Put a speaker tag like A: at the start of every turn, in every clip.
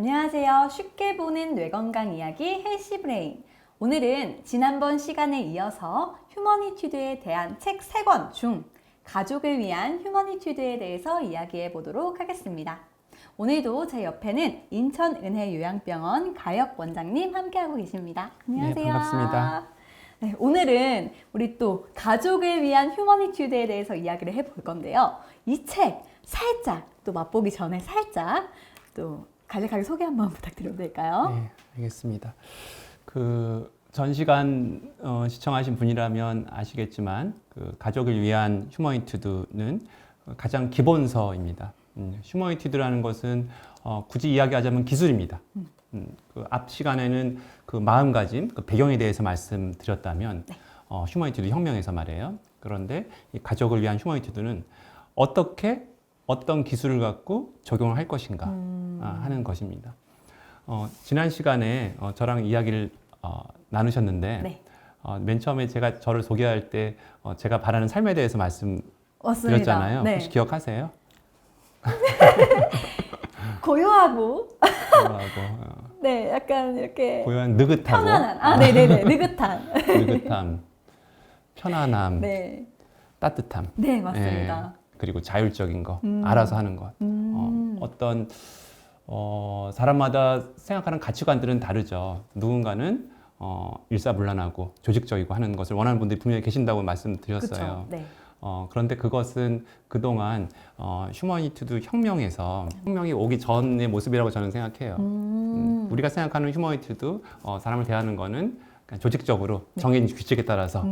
A: 안녕하세요. 쉽게 보는 뇌건강 이야기 헬시브레인. 오늘은 지난번 시간에 이어서 휴머니튜드에 대한 책 3권 중 가족을 위한 휴머니튜드에 대해서 이야기해 보도록 하겠습니다. 오늘도 제 옆에는 인천은혜요양병원 가혁 원장님 함께하고 계십니다. 안녕하세요.
B: 네, 반갑습니다.
A: 네, 오늘은 우리 또 가족을 위한 휴머니튜드에 대해서 이야기를 해볼 건데요. 이 책 살짝 또 맛보기 전에 살짝 또 간략하게 소개 한번 부탁드려도 될까요?
B: 네, 알겠습니다. 전 시간 시청하신 분이라면 아시겠지만 가족을 위한 휴머니튜드는 가장 기본서입니다. 휴머니튜드라는 것은 굳이 이야기하자면 기술입니다. 앞 시간에는 그 마음가짐, 그 배경에 대해서 말씀드렸다면
A: 네.
B: 휴머니튜드 혁명에서 말이에요. 그런데 이 가족을 위한 휴머니튜드는 어떤 기술을 갖고 적용을 할 것인가 하는 것입니다. 지난 시간에 저랑 이야기를 나누셨는데
A: 네.
B: 맨 처음에 제가 저를 소개할 때 제가 바라는 삶에 대해서
A: 맞습니다.
B: 말씀드렸잖아요.
A: 네.
B: 혹시 기억하세요?
A: 고요하고
B: 고요하고,
A: 네, 약간 이렇게
B: 고요한 느긋하고
A: 편안한 네네네 느긋한
B: 느긋함, 편안함,
A: 네,
B: 따뜻함.
A: 네 맞습니다.
B: 그리고 자율적인 거, 알아서 하는 것. 어떤 사람마다 생각하는 가치관들은 다르죠. 누군가는 일사불란하고 조직적이고 하는 것을 원하는 분들이 분명히 계신다고 말씀드렸어요.
A: 그쵸? 네.
B: 그런데 그것은 그동안 휴머니튜드 혁명이 오기 전의 모습이라고 저는 생각해요. 우리가 생각하는 휴머니튜드, 사람을 대하는 거는 그냥 조직적으로 정해진 규칙에 따라서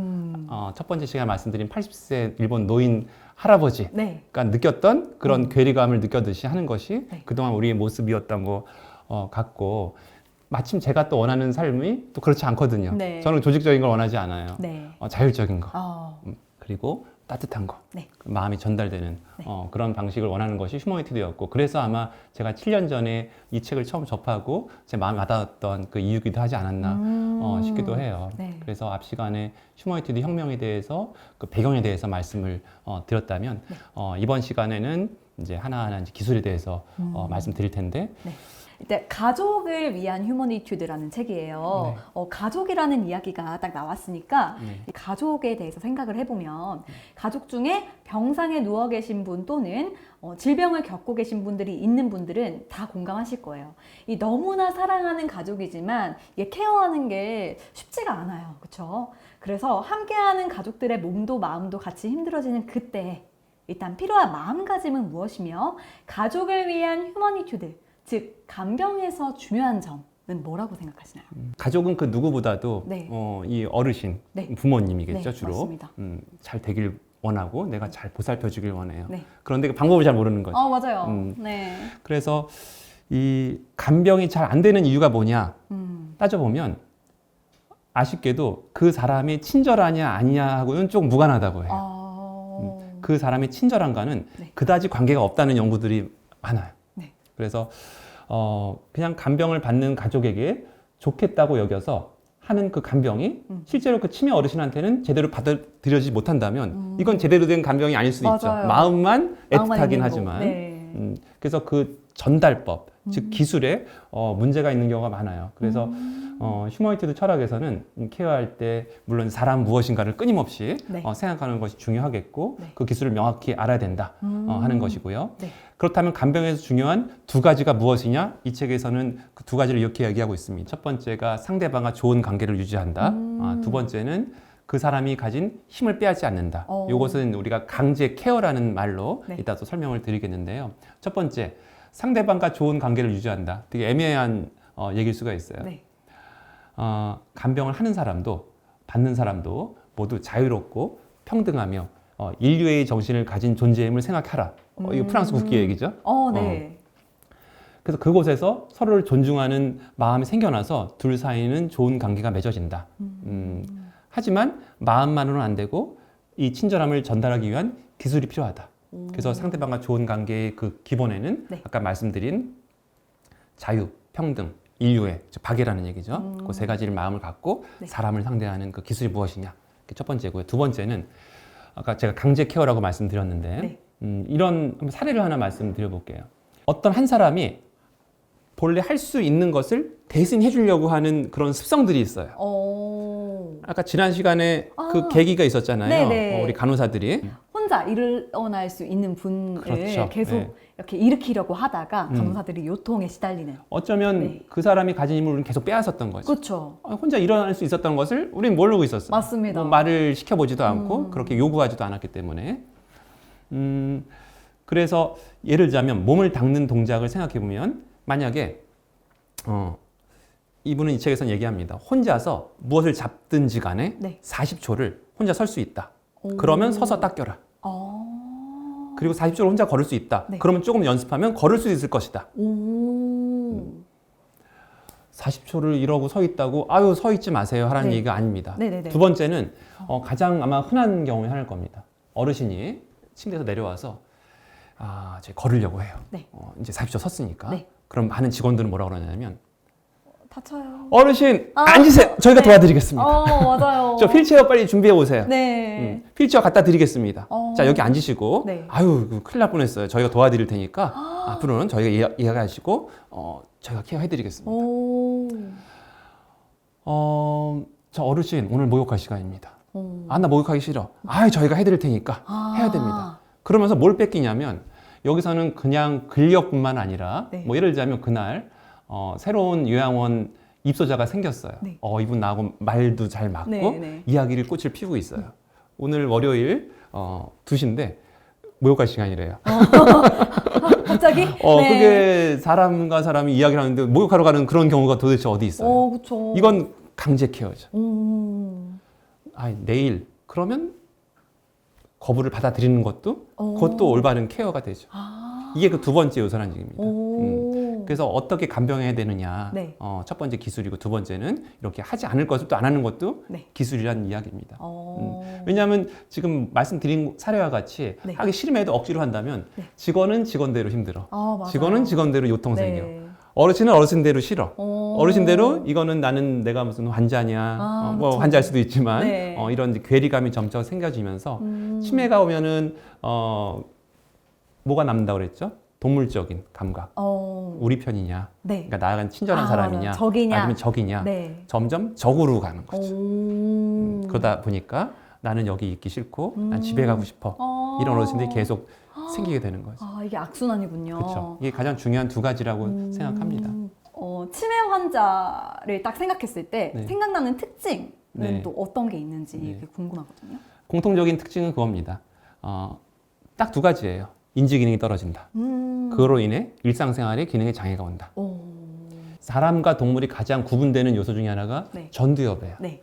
B: 첫 번째 시간에 말씀드린 80세 일본 노인 할아버지가
A: 네.
B: 느꼈던 그런 괴리감을 느꼈듯이 하는 것이
A: 네.
B: 그동안 우리의 모습이었던 것 같고, 마침 제가 또 원하는 삶이 또 그렇지 않거든요.
A: 네.
B: 저는 조직적인 걸 원하지 않아요.
A: 네.
B: 자율적인 거.
A: 어,
B: 그리고 따뜻한 거,
A: 네.
B: 마음이 전달되는
A: 네.
B: 그런 방식을 원하는 것이 휴머니티드였고, 그래서 아마 제가 7년 전에 이 책을 처음 접하고 제 마음에 와닿았던 그 이유기도 하지 않았나 싶기도 해요.
A: 네.
B: 그래서 앞 시간에 휴머니티드 혁명에 대해서 그 배경에 대해서 말씀을 드렸다면
A: 네.
B: 이번 시간에는 이제 하나하나 이제 기술에 대해서 말씀드릴 텐데.
A: 네. 일단 가족을 위한 휴머니튜드라는 책이에요.
B: 네.
A: 가족이라는 이야기가 딱 나왔으니까
B: 네.
A: 이 가족에 대해서 생각을 해보면 가족 중에 병상에 누워 계신 분 또는 질병을 겪고 계신 분들이 있는 분들은 다 공감하실 거예요. 이 너무나 사랑하는 가족이지만 이게 케어하는 게 쉽지가 않아요. 그렇죠? 그래서 함께하는 가족들의 몸도 마음도 같이 힘들어지는 그때 일단 필요한 마음가짐은 무엇이며 가족을 위한 휴머니튜드, 즉 간병에서 중요한 점은 뭐라고 생각하시나요?
B: 가족은 그 누구보다도
A: 네.
B: 이 어르신,
A: 네.
B: 부모님이겠죠.
A: 네,
B: 주로
A: 맞습니다.
B: 잘 되길 원하고 내가 잘 보살펴 주길 원해요.
A: 네.
B: 그런데 그 방법을 잘 모르는 거죠.
A: 맞아요.
B: 음.
A: 네.
B: 그래서 이 간병이 잘 안 되는 이유가 뭐냐 따져보면 아쉽게도 그 사람이 친절하냐 아니냐 하고는 좀 무관하다고 해요. 그 사람이 친절한가는
A: 네.
B: 그다지 관계가 없다는 연구들이 많아요.
A: 네.
B: 그래서 그냥 간병을 받는 가족에게 좋겠다고 여겨서 하는 그 간병이 실제로 그 치매 어르신한테는 제대로 받아들여지지 못한다면 이건 제대로 된 간병이 아닐 수도 있죠.
A: 맞아요.
B: 마음만 애틋하긴
A: 있는
B: 하지만.
A: 거. 네.
B: 그래서 그 전달법, 즉 기술에 문제가 있는 경우가 많아요. 그래서 휴머니티드 철학에서는 케어할 때 물론 사람 무엇인가를 끊임없이
A: 네.
B: 생각하는 것이 중요하겠고
A: 네.
B: 그 기술을 명확히 알아야 된다 하는 것이고요.
A: 네.
B: 그렇다면 간병에서 중요한 두 가지가 무엇이냐? 이 책에서는 그 두 가지를 이렇게 얘기하고 있습니다. 첫 번째가 상대방과 좋은 관계를 유지한다. 두 번째는 그 사람이 가진 힘을 빼앗지 않는다. 이것은 우리가 강제 케어라는 말로
A: 네.
B: 이따 또 설명을 드리겠는데요. 첫 번째, 상대방과 좋은 관계를 유지한다. 되게 애매한 얘기일 수가 있어요.
A: 네.
B: 간병을 하는 사람도 받는 사람도 모두 자유롭고 평등하며 인류의 정신을 가진 존재임을 생각하라. 이거 프랑스 국기 얘기죠.
A: 네.
B: 그래서 그곳에서 서로를 존중하는 마음이 생겨나서 둘 사이는 좋은 관계가 맺어진다. 하지만 마음만으로는 안 되고 이 친절함을 전달하기 위한 기술이 필요하다. 그래서 상대방과 좋은 관계의 그 기본에는
A: 네.
B: 아까 말씀드린 자유, 평등, 인류의 박애라는 얘기죠. 그 세 가지를 마음을 갖고
A: 네.
B: 사람을 상대하는 그 기술이 무엇이냐. 그게 첫 번째고요. 두 번째는 아까 제가 강제 케어라고 말씀드렸는데
A: 네.
B: 이런 사례를 하나 말씀드려볼게요. 어떤 한 사람이 본래 할 수 있는 것을 대신 해주려고 하는 그런 습성들이 있어요. 아까 지난 시간에 그 계기가 있었잖아요.
A: 네네.
B: 우리 간호사들이.
A: 혼자 일어날 수 있는 분을
B: 그렇죠.
A: 계속
B: 네.
A: 이렇게 일으키려고 하다가 간호사들이 요통에 시달리는.
B: 어쩌면
A: 네.
B: 그 사람이 가진 힘을 우리는 계속 빼앗았던 거죠.
A: 그렇죠.
B: 혼자 일어날 수 있었던 것을 우리는 모르고 있었어요.
A: 맞습니다.
B: 뭐 말을 시켜보지도 않고 그렇게 요구하지도 않았기 때문에. 그래서 예를 들자면 몸을 닦는 동작을 생각해 보면 만약에 이분은 이 책에서는 얘기합니다. 혼자서 무엇을 잡든지 간에
A: 네.
B: 40초를 혼자 설 수 있다.
A: 오.
B: 그러면 서서 닦여라. 그리고 40초를 혼자 걸을 수 있다.
A: 네.
B: 그러면 조금 연습하면 걸을 수 있을 것이다. 40초를 이러고 서 있다고 아유 서 있지 마세요 하라는
A: 네.
B: 얘기가 아닙니다.
A: 네네네.
B: 두 번째는 가장 아마 흔한 경우에 하나일 겁니다. 어르신이 침대에서 내려와서 제가 걸으려고 해요.
A: 네.
B: 이제 40초 섰으니까.
A: 네.
B: 그럼 많은 직원들은 뭐라 그러냐면
A: 다쳐요.
B: 어르신 앉으세요. 저희가
A: 네.
B: 도와드리겠습니다.
A: 맞아요.
B: 저 휠체어 빨리 준비해 오세요.
A: 네.
B: 휠체어 갖다 드리겠습니다. 자 여기 앉으시고
A: 네.
B: 아유 큰일 날 뻔했어요. 저희가 도와드릴 테니까 앞으로는 저희가 이해하시고 저희가 케어해 드리겠습니다. 저 어르신 오늘 목욕할 시간입니다. 나 목욕하기 싫어. 저희가 해드릴 테니까 해야 됩니다. 그러면서 뭘 뺏기냐면 여기서는 그냥 근력뿐만 아니라
A: 네.
B: 뭐 예를 들자면 그날 새로운 요양원 입소자가 생겼어요.
A: 네.
B: 이분 나하고 말도 잘 맞고
A: 네.
B: 이야기를 꽃을 피우고 있어요. 오늘 월요일 2시인데 목욕할 시간이래요.
A: 갑자기? 네.
B: 그게 사람과 사람이 이야기를 하는데 목욕하러 가는 그런 경우가 도대체 어디 있어요?
A: 그렇죠.
B: 이건 강제 케어죠.
A: 음.
B: 내일 그러면 거부를 받아들이는 것도 그것도 올바른 케어가 되죠. 이게 그 두 번째 요소라는 얘기입니다. 그래서 어떻게 간병해야 되느냐.
A: 네.
B: 첫 번째 기술이고 두 번째는 이렇게 하지 않을 것을 또 안 하는 것도
A: 네.
B: 기술이라는 이야기입니다.
A: 어.
B: 왜냐하면 지금 말씀드린 사례와 같이
A: 네.
B: 하기 싫음에도 억지로 한다면
A: 네.
B: 직원은 직원대로 힘들어.
A: 맞아요.
B: 직원은 직원대로 요통 생겨.
A: 네.
B: 어르신은 어르신대로 싫어.
A: 어.
B: 어르신대로 이거는 나는 내가 무슨 환자냐. 뭐
A: 그쵸.
B: 환자일 수도 있지만
A: 네.
B: 이런 괴리감이 점점 생겨지면서 치매가 오면은 뭐가 남는다고 그랬죠? 동물적인 감각. 우리 편이냐.
A: 네.
B: 그러니까 나랑 친절한 사람이냐.
A: 맞아요. 적이냐.
B: 아니면 적이냐.
A: 네.
B: 점점 적으로 가는 거죠. 그러다 보니까 나는 여기 있기 싫고 난 집에 가고 싶어. 이런 어르신들이 계속 생기게 되는 거죠.
A: 이게 악순환이군요.
B: 그렇죠. 이게 가장 중요한 두 가지라고 생각합니다.
A: 치매 환자를 딱 생각했을 때
B: 네.
A: 생각나는 특징은
B: 네.
A: 또 어떤 게 있는지
B: 네.
A: 그게 궁금하거든요.
B: 공통적인 특징은 그겁니다. 딱 두 가지예요. 인지 기능이 떨어진다. 그로 인해 일상생활에 기능에 장애가 온다. 사람과 동물이 가장 구분되는 요소 중에 하나가
A: 네.
B: 전두엽이에요.
A: 네.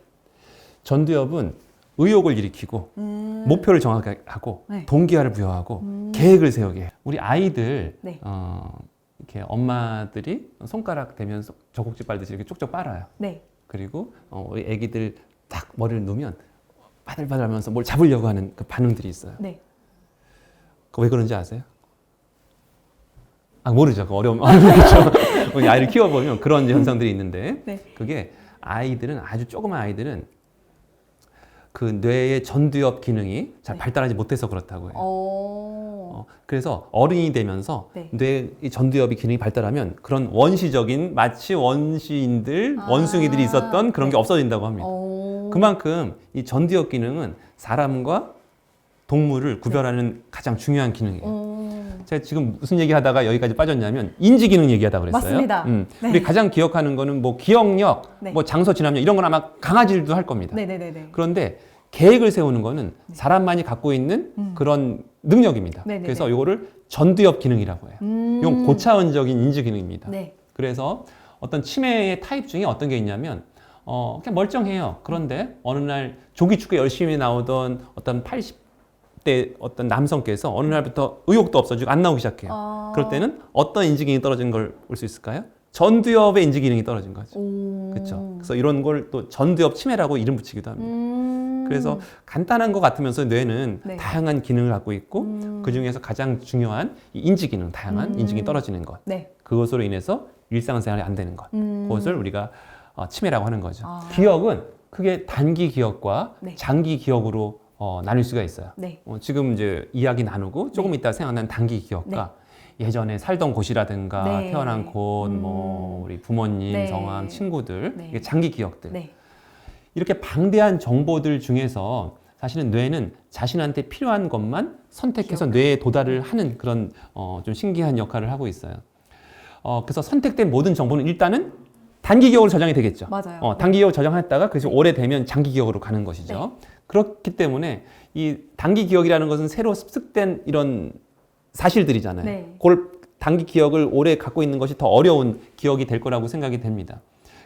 B: 전두엽은 의욕을 일으키고 목표를 정하게 하고
A: 네.
B: 동기화를 부여하고 계획을 세우게 해요. 우리 아이들
A: 네.
B: 이렇게 엄마들이 손가락 대면서 젖꼭지 빨듯이 이렇게 쪽쪽 빨아요.
A: 네.
B: 그리고 우리 애기들 딱 머리를 놓으면 바들바들하면서 뭘 잡으려고 하는 그 반응들이 있어요.
A: 네.
B: 그거 왜 그런지 아세요? 모르죠. 그 어려움이죠. 우리 아이를 키워보면 그런 현상들이 있는데
A: 네.
B: 그게 아이들은 아주 조그만 아이들은 그 뇌의 전두엽 기능이 잘
A: 네.
B: 발달하지 못해서 그렇다고 해요.
A: 어.
B: 그래서 어른이 되면서
A: 네.
B: 뇌의 전두엽이 기능이 발달하면 그런 원시적인 마치 원시인들, 원숭이들이 있었던 그런 게 없어진다고 합니다. 그만큼 이 전두엽 기능은 사람과 동물을 구별하는 가장 중요한 기능이에요. 제가 지금 무슨 얘기하다가 여기까지 빠졌냐면 인지 기능 얘기하다 그랬어요.
A: 맞습니다. 네.
B: 우리 가장 기억하는 거는 뭐 기억력,
A: 네.
B: 뭐 장소 지남력 이런 건 아마 강아지들도 할 겁니다.
A: 네네네.
B: 그런데 계획을 세우는 거는 사람만이 갖고 있는 그런 능력입니다.
A: 네네네.
B: 그래서 이거를 전두엽 기능이라고 해요. 이건 고차원적인 인지 기능입니다.
A: 네.
B: 그래서 어떤 치매의 타입 중에 어떤 게 있냐면 그냥 멀쩡해요. 그런데 어느 날 조기축구에 열심히 나오던 어떤 80대 어떤 남성께서 어느 날부터 의욕도 없어지고 안 나오기 시작해요. 그럴 때는 어떤 인지 기능이 떨어진 걸 볼 수 있을까요? 전두엽의 인지 기능이 떨어진 거죠. 그렇죠. 그래서 이런 걸 또 전두엽 치매라고 이름 붙이기도 합니다. 그래서 간단한 것 같으면서 뇌는
A: 네.
B: 다양한 기능을 갖고 있고 그 중에서 가장 중요한 이 인지 기능, 다양한 인지 기능이 떨어지는 것.
A: 네.
B: 그것으로 인해서 일상생활이 안 되는 것. 그것을 우리가 치매라고 하는 거죠. 기억은 크게 단기 기억과
A: 네.
B: 장기 기억으로 나눌 수가 있어요.
A: 네.
B: 지금 이제 이야기 나누고 조금 이따 생각난 단기 기억과 예전에 살던 곳이라든가
A: 네.
B: 태어난 곳, 뭐 우리 부모님,
A: 네.
B: 성함, 친구들,
A: 네.
B: 이게 장기 기억들.
A: 네.
B: 이렇게 방대한 정보들 중에서 사실은 뇌는 자신한테 필요한 것만 선택해서 뇌에 도달을 하는 그런 좀 신기한 역할을 하고 있어요. 그래서 선택된 모든 정보는 일단은 단기 기억으로 저장이 되겠죠.
A: 맞아요.
B: 단기 기억으로 저장했다가 그래서 오래되면 장기 기억으로 가는 것이죠.
A: 네.
B: 그렇기 때문에 이 단기 기억이라는 것은 새로 습득된 이런 사실들이잖아요.
A: 네.
B: 그걸 단기 기억을 오래 갖고 있는 것이 더 어려운 기억이 될 거라고 생각이 됩니다.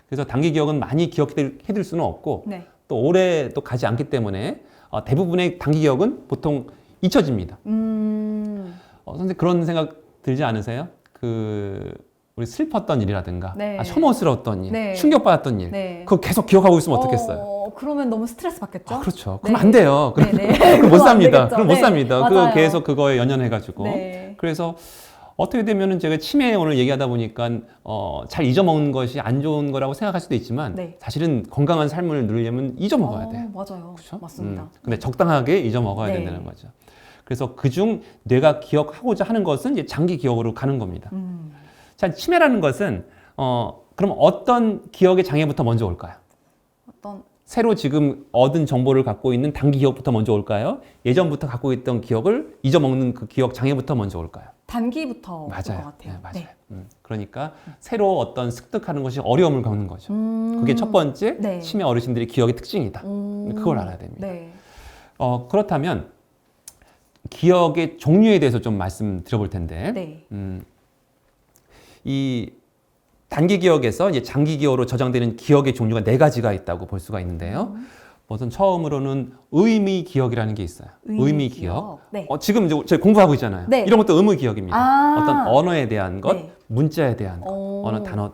B: 그래서 단기 기억은 많이 기억해둘 수는 없고
A: 네.
B: 또 오래 또 가지 않기 때문에 대부분의 단기 기억은 보통 잊혀집니다. 선생님 그런 생각 들지 않으세요? 우리 슬펐던 일이라든가
A: 네.
B: 혐오스러웠던 일,
A: 네.
B: 충격받았던 일,
A: 네.
B: 그거 계속 기억하고 있으면 어떻겠어요?
A: 그러면 너무 스트레스 받겠죠?
B: 그렇죠.
A: 네.
B: 그럼 안 돼요. 그럼,
A: 네.
B: 그럼 못
A: 그럼 안
B: 삽니다.
A: 되겠죠.
B: 그럼 못
A: 네.
B: 삽니다.
A: 맞아요.
B: 계속 그거에 연연해가지고.
A: 네.
B: 그래서 어떻게 되면은 제가 치매 오늘 얘기하다 보니까 잘 잊어먹는 것이 안 좋은 거라고 생각할 수도 있지만
A: 네.
B: 사실은 건강한 삶을 누리려면 잊어먹어야 돼요.
A: 맞아요.
B: 그렇죠?
A: 맞습니다.
B: 근데 적당하게 잊어먹어야
A: 네.
B: 된다는 거죠. 그래서 그중 뇌가 기억하고자 하는 것은 이제 장기 기억으로 가는 겁니다. 자, 치매라는 것은 그럼 어떤 기억의 장애부터 먼저 올까요?
A: 어떤
B: 새로 지금 얻은 정보를 갖고 있는 단기 기억부터 먼저 올까요? 예전부터 갖고 있던 기억을 잊어먹는 그 기억 장애부터 먼저 올까요?
A: 단기부터 올 것
B: 맞아요.
A: 같아요.
B: 네, 맞아요. 그러니까 새로 어떤 습득하는 것이 어려움을 겪는 거죠. 그게 첫 번째
A: 네.
B: 치매 어르신들의 기억의 특징이다. 그걸 알아야 됩니다.
A: 네.
B: 그렇다면 기억의 종류에 대해서 좀 말씀드려볼 텐데
A: 네.
B: 이 단기 기억에서 이제 장기 기억으로 저장되는 기억의 종류가 4가지가 있다고 볼 수가 있는데요. 우선 처음으로는 의미 기억이라는 게 있어요. 의미 기억.
A: 네.
B: 지금 이제 저희 공부하고 있잖아요.
A: 네.
B: 이런 것도 의미 기억입니다.
A: 아.
B: 어떤 언어에 대한 것,
A: 네.
B: 문자에 대한 것,
A: 오.
B: 어느 단어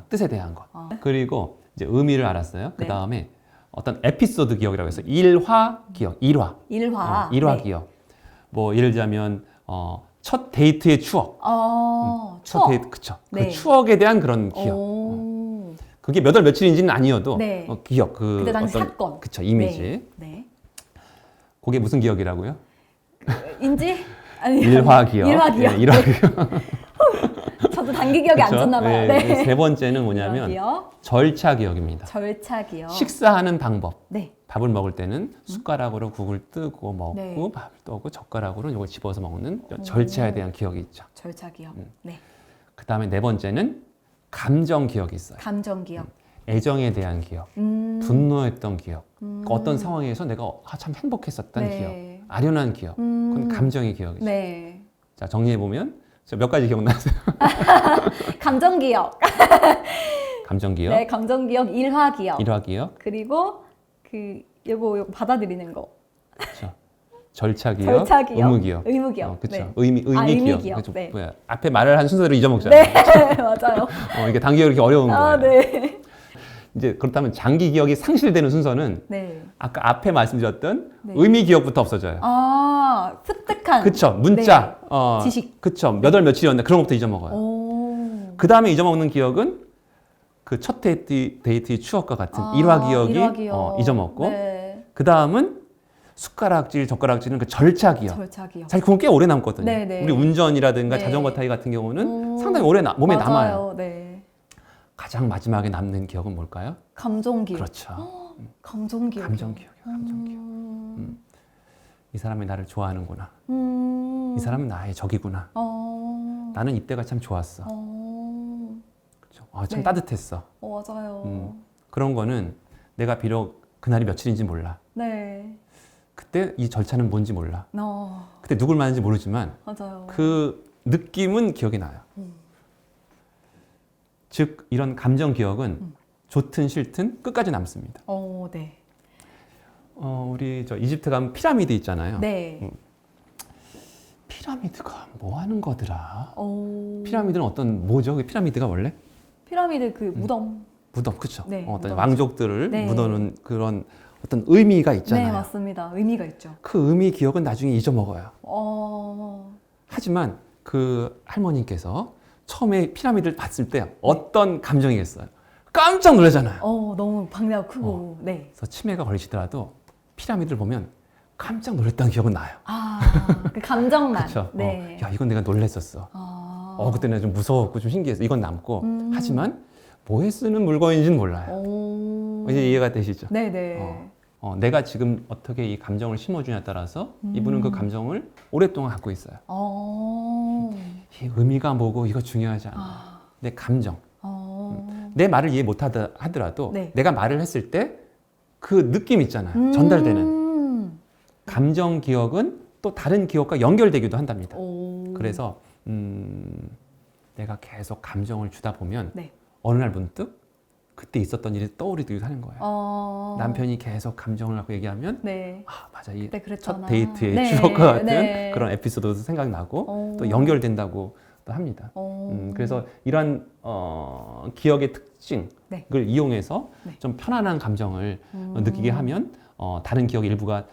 B: 뜻에 대한 것.
A: 아.
B: 그리고 이제 의미를 알았어요. 그
A: 네.
B: 다음에 어떤 에피소드 기억이라고 해서 일화 기억, 일화.
A: 일화.
B: 일화
A: 네.
B: 기억. 뭐 예를 들자면 첫 데이트의 추억. 첫
A: 추억.
B: 데이트, 그쵸.
A: 네.
B: 그 추억에 대한 그런 기억.
A: 오.
B: 그게 몇 월 며칠인지는 아니어도
A: 네.
B: 기억.
A: 그때 당시 사건.
B: 그쵸. 이미지.
A: 네. 네.
B: 그게 무슨 기억이라고요?
A: 인지? 아니,
B: 일화 기억.
A: 일화 기억.
B: 예, 일화
A: 네.
B: 기억.
A: 저도 단기 기억이 안
B: 그쵸?
A: 좋나 봐요.
B: 예,
A: 네.
B: 세 번째는
A: 일화
B: 뭐냐면
A: 기억.
B: 절차 기억입니다.
A: 절차 기억.
B: 식사하는 방법.
A: 네.
B: 밥을 먹을 때는 숟가락으로 국을 뜨고 먹고
A: 네.
B: 밥을 떠고 젓가락으로 이걸 집어서 먹는 절차에 대한 기억이 있죠.
A: 절차 기억. 네.
B: 그 다음에 4번째는 감정 기억이 있어요.
A: 감정 기억.
B: 애정에 대한 기억, 분노했던 기억, 어떤 상황에서 내가 참 행복했었던
A: 네.
B: 기억, 아련한 기억, 그건 감정의 기억이죠.
A: 네.
B: 자, 정리해 보면 몇 가지 기억나세요?
A: 감정 기억.
B: 감정 기억,
A: 네, 감정 기억, 일화 기억.
B: 일화 기억,
A: 그리고 요거 받아들이는 거.
B: 그렇죠. 절차 기억,
A: 절차 기억,
B: 의무 기억,
A: 의무 기억.
B: 그렇죠.
A: 네.
B: 의미
A: 의미
B: 기억.
A: 기억.
B: 그렇죠.
A: 네.
B: 뭐야, 앞에 말을 한 순서대로 잊어먹잖아요.
A: 네, 맞아요.
B: 이게 단기억이 이렇게 어려운 거예요.
A: 네.
B: 이제 그렇다면 장기 기억이 상실되는 순서는
A: 네.
B: 아까 앞에 말씀드렸던
A: 네.
B: 의미 기억부터 없어져요.
A: 습득한.
B: 그쵸. 문자,
A: 지식.
B: 그쵸. 몇 월 며칠이었는데 그런 것부터 잊어먹어요.
A: 오.
B: 그 다음에 잊어먹는 기억은 그 첫 데이트의 추억과 같은 일화 기억이
A: 일화 기억.
B: 잊어먹고,
A: 네.
B: 그 다음은 숟가락질, 젓가락질은 그 절차 기억.
A: 절차 기억.
B: 사실 그건 꽤 오래 남거든요.
A: 네, 네.
B: 우리 운전이라든가
A: 네.
B: 자전거 타기 같은 경우는 상당히 오래 몸에
A: 맞아요.
B: 남아요.
A: 네.
B: 가장 마지막에 남는 기억은 뭘까요?
A: 감정 기억.
B: 그렇죠.
A: 감정 기억.
B: 감정 기억이요. 감정 기억. 이 사람이 나를 좋아하는구나. 이 사람은 나의 적이구나. 나는 이때가 참 좋았어. 그렇죠. 참
A: 네.
B: 따뜻했어.
A: 맞아요.
B: 그런 거는 내가 비록 그날이 며칠인지 몰라.
A: 네.
B: 그때 이 절차는 뭔지 몰라.
A: 어,
B: 그때 누굴 만났는지 모르지만
A: 맞아요.
B: 그 느낌은 기억이 나요. 즉 이런 감정 기억은 좋든 싫든 끝까지 남습니다.
A: 네.
B: 우리 저 이집트 가면 피라미드 있잖아요.
A: 네.
B: 피라미드가 뭐 하는 거더라?
A: 오.
B: 피라미드는 뭐죠? 그 피라미드가 원래?
A: 피라미드 무덤.
B: 무덤, 그쵸?
A: 네,
B: 어떤
A: 무덤이죠.
B: 왕족들을
A: 네.
B: 묻어놓은 그런 어떤 의미가 있잖아요.
A: 네, 맞습니다. 의미가 있죠.
B: 그 의미 기억은 나중에 잊어먹어요.
A: 어.
B: 하지만 그 할머님께서 처음에 피라미드를 봤을 때 어떤 감정이겠어요? 깜짝 놀라잖아요.
A: 너무 방대하고 크고. 네.
B: 그래서 치매가 걸리시더라도 피라미드를 보면 깜짝 놀랐다는 기억은 나요.
A: 그 감정만.
B: 그렇죠.
A: 네.
B: 야, 이건 내가 놀랬었어. 그때 내가 좀 무서웠고 좀 신기해서 이건 남고 하지만 뭐에 쓰는 물건인지는 몰라요. 이제 이해가 되시죠?
A: 네네.
B: 내가 지금 어떻게 이 감정을 심어주냐에 따라서 이분은 그 감정을 오랫동안 갖고 있어요. 이 의미가 뭐고 이거 중요하지 않아. 내 감정. 내 말을 이해 못 하더라도
A: 네.
B: 내가 말을 했을 때 그 느낌 있잖아요. 전달되는. 감정 기억은 또 다른 기억과 연결되기도 한답니다. 그래서 내가 계속 감정을 주다 보면
A: 네.
B: 어느 날 문득 그때 있었던 일이 떠오르기도 하는 거예요. 남편이 계속 감정을 갖고 얘기하면
A: 네.
B: 맞아, 이
A: 그때 그랬잖아.
B: 첫 데이트의
A: 네.
B: 추억과 같은
A: 네.
B: 그런 에피소드도 생각나고 또 연결된다고 또 합니다. 그래서 이러한 기억의 특징을
A: 네.
B: 이용해서
A: 네.
B: 좀 편안한 감정을 느끼게 하면 다른 기억 일부가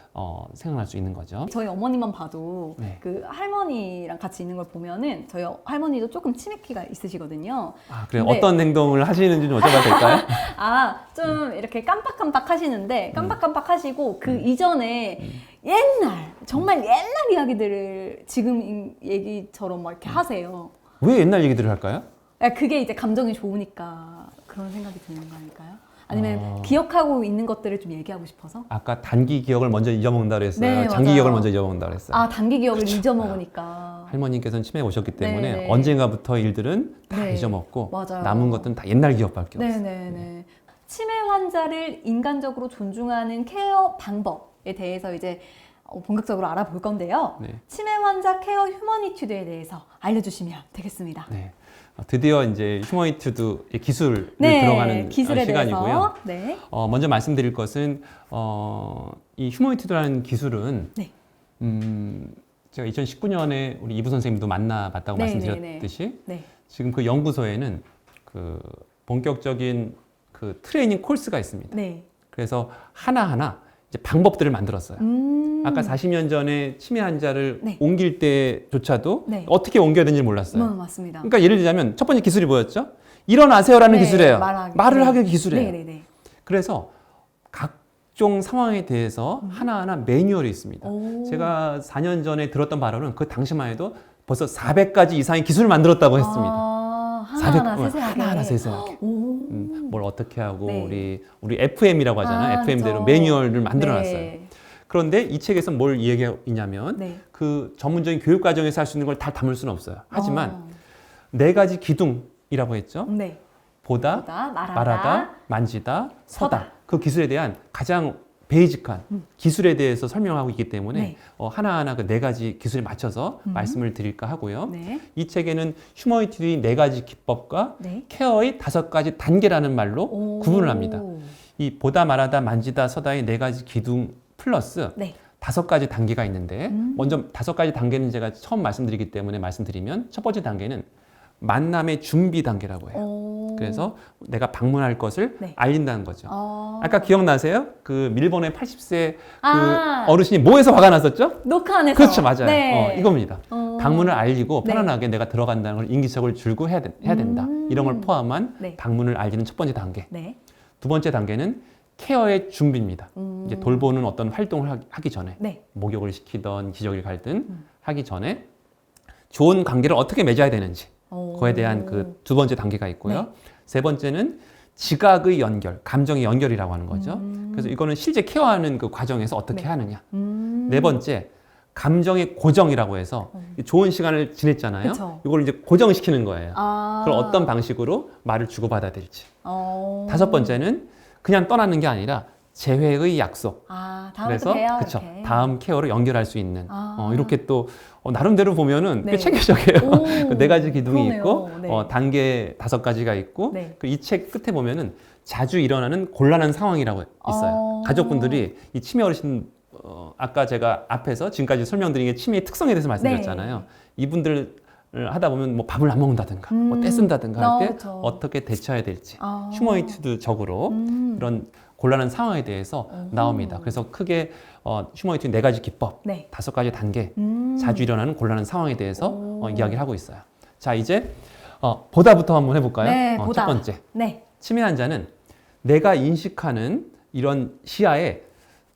B: 생각날 수 있는 거죠.
A: 저희 어머니만 봐도
B: 네.
A: 그 할머니랑 같이 있는 걸 보면은 저희 할머니도 조금 치매기가 있으시거든요.
B: 그래요?
A: 네.
B: 어떤 행동을 하시는지 좀 여쭤봐도 될까요?
A: 좀 이렇게 깜빡깜빡 하시는데 깜빡깜빡 하시고 그 이전에 옛날 정말 옛날 이야기들을 지금 얘기처럼 막 이렇게 하세요.
B: 왜 옛날 얘기들을 할까요?
A: 그게 이제 감정이 좋으니까 그런 생각이 드는 거 아닐까요? 아니면 기억하고 있는 것들을 좀 얘기하고 싶어서?
B: 아까 단기 기억을 먼저 잊어먹는다 그랬어요.
A: 네,
B: 장기
A: 맞아요.
B: 기억을 먼저 잊어먹는다 그랬어요.
A: 단기 기억을 잊어먹으니까.
B: 할머님께서는 치매에 오셨기 때문에
A: 네, 네.
B: 언젠가부터 일들은 다
A: 네,
B: 잊어먹고
A: 맞아요.
B: 남은 것들은 다 옛날 기억밖에 없어요.
A: 네네네. 치매 환자를 인간적으로 존중하는 케어 방법에 대해서 이제 본격적으로 알아볼 건데요.
B: 네.
A: 치매 환자 케어 휴머니튜드에 대해서 알려주시면 되겠습니다.
B: 네. 드디어 이제 휴머니튜드 기술을
A: 네,
B: 들어가는
A: 기술에
B: 시간이고요.
A: 대해서. 네.
B: 먼저 말씀드릴 것은 이 휴머니튜드라는 기술은
A: 네.
B: 제가 2019년에 우리 이부 선생님도 만나봤다고
A: 네,
B: 말씀드렸듯이
A: 네.
B: 지금 그 연구소에는 그 본격적인 그 트레이닝 코र्스가 있습니다.
A: 네.
B: 그래서 하나하나 이제 방법들을 만들었어요. 아까 40년 전에 치매 환자를
A: 네.
B: 옮길 때조차도
A: 네.
B: 어떻게 옮겨야 되는지 몰랐어요.
A: 맞습니다.
B: 그러니까 예를 들자면 첫 번째 기술이 뭐였죠? 일어나세요라는
A: 네,
B: 기술이에요. 말을
A: 네.
B: 하기 기술이에요.
A: 네네네.
B: 그래서 각종 상황에 대해서 하나하나 매뉴얼이 있습니다. 제가 4년 전에 들었던 바로는 그 당시만 해도 벌써 400가지 이상의 기술을 만들었다고 했습니다.
A: 하나하나 세세하게.
B: 하나하나 세세하게.
A: 오.
B: 뭘 어떻게 하고
A: 네.
B: 우리 FM이라고 하잖아요. FM대로
A: 그렇죠.
B: 매뉴얼을 만들어놨어요.
A: 네.
B: 그런데 이 책에서 뭘 얘기하냐면
A: 네.
B: 그 전문적인 교육 과정에서 할 수 있는 걸 다 담을 수는 없어요. 하지만 네 가지 기둥이라고 했죠.
A: 네.
B: 보다, 말하다, 만지다, 서다. 그 기술에 대한 가장 베이직한 기술에 대해서 설명하고 있기 때문에
A: 네.
B: 하나하나 그 네 가지 기술에 맞춰서 말씀을 드릴까 하고요.
A: 네.
B: 이 책에는 휴머니티의 네 가지 기법과
A: 네.
B: 케어의 5가지 단계라는 말로 구분을 합니다. 이 보다, 말하다, 만지다, 서다의 네 가지 기둥 플러스
A: 네.
B: 5가지 단계가 있는데 먼저 5가지 단계는 제가 처음 말씀드리기 때문에 말씀드리면 첫 번째 단계는 만남의 준비 단계라고 해요. 그래서 내가 방문할 것을
A: 네.
B: 알린다는 거죠. 아까 기억나세요? 그 밀본의 80세 그 어르신이 뭐해서 화가 났었죠?
A: 녹화 안에서.
B: 그렇죠, 맞아요.
A: 네.
B: 이겁니다. 방문을 알리고
A: 네.
B: 편안하게 내가 들어간다는 걸 인기척을 줄고 해야 된다. 이런 걸 포함한
A: 네.
B: 방문을 알리는 첫 번째 단계.
A: 네.
B: 두 번째 단계는 케어의 준비입니다. 이제 돌보는 어떤 활동을 하기 전에
A: 네.
B: 목욕을 시키던 기저귀를 갈든 하기 전에 좋은 관계를 어떻게 맺어야 되는지 그거에 대한 그 두 번째 단계가 있고요.
A: 네.
B: 세 번째는 지각의 연결, 감정의 연결이라고 하는 거죠. 그래서 이거는 실제 케어하는 그 과정에서 어떻게
A: 네.
B: 하느냐. 네 번째, 감정의 고정이라고 해서 좋은 시간을 지냈잖아요.
A: 그쵸.
B: 이걸 이제 고정시키는 거예요.
A: 아.
B: 그걸 어떤 방식으로 말을 주고받아야 될지.
A: 어.
B: 다섯 번째는 그냥 떠나는 게 아니라 재회의 약속.
A: 다음에
B: 그래서
A: 또 봬요.
B: 그쵸,
A: 이렇게.
B: 다음 케어로 연결할 수 있는
A: 아.
B: 이렇게 또 나름대로 보면은
A: 네.
B: 꽤 체계적이에요.
A: 오,
B: 그 네 가지 기둥이
A: 그러네요.
B: 있고
A: 네.
B: 단계 5가지가 있고
A: 네.
B: 이 책 끝에 보면은 자주 일어나는 곤란한 상황이라고 있어요. 가족분들이 이 치매 어르신 아까 제가 앞에서 지금까지 설명드린 게 치매의 특성에 대해서 말씀드렸잖아요.
A: 네.
B: 이분들 하다 보면 뭐 밥을 안 먹는다든가 뭐 떼쓴다든가 할 때
A: 그쵸.
B: 어떻게 대처해야 될지
A: 아.
B: 휴머니티드적으로 이런 곤란한 상황에 대해서 나옵니다. 그래서 크게 휴머니티 네 가지 기법,
A: 네.
B: 5가지 단계, 자주 일어나는 곤란한 상황에 대해서 이야기를 하고 있어요. 자, 이제 보다부터 한번 해볼까요?
A: 네,
B: 첫
A: 보다.
B: 번째,
A: 네.
B: 치매 환자는 내가 인식하는 이런 시야에